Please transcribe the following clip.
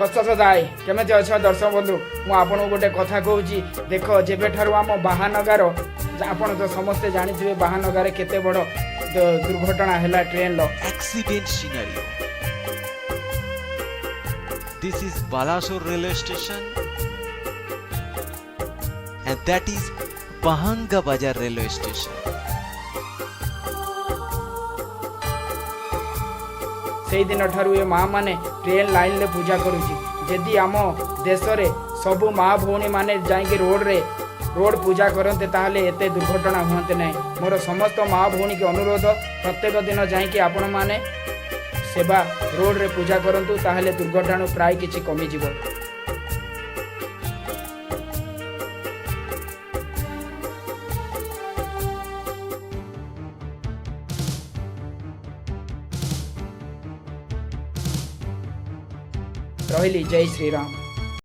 कष्ट सदाए केमे अच्छा दर्शक बंधु मु आपन गोटे कथा कहूँ देख जेबे ठारू आम बाहानगार आपण तो समस्ते जानी बाहानगार केते बड़ दुर्घटना है train low Accident scenario. This is Balasore railway station and that is Bahanga Bazar railway station. से दिन ठारू ये माँ माने ट्रेन लाइन ले पूजा करुची जदि आम देश रे सबु माँ भौणी माने जाइके रोड पूजा करते ताहले एते दुर्घटना हुअते नहीं। मोर समस्त माँ भौणी के अनुरोध प्रत्येक दिन जाइके आपण माने सेवा रोड रे पूजा करंतु ताहले दुर्घटना प्राय किछि कमी जिवो। रहिली जय श्री राम।